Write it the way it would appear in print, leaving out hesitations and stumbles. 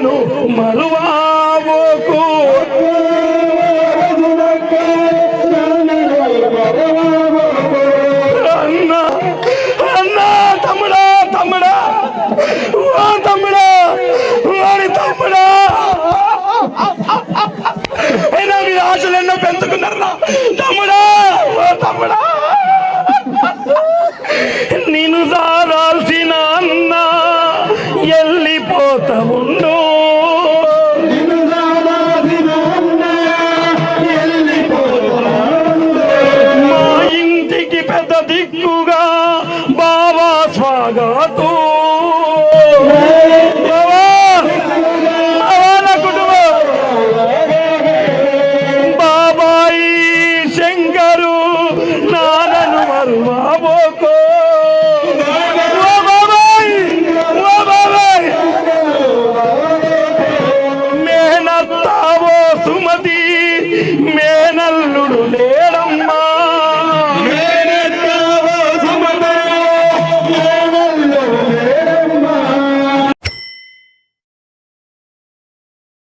నన్ను మరువావోకు. అన్నా అన్నా తమ్ముడా తమ్ముడా ఓ తమ్ముడా వాడి తమ్ముడా అయినా మీ ఆశలు ఎన్నో పెంచుకున్నారా తమ్ముడా ఓ తమ్ముడా. నేను సారాల్సిన అన్న వెళ్ళిపోతా ఉండు. మా ఇంటికి పెద్ద దిక్కుగా బావా స్వాగతం.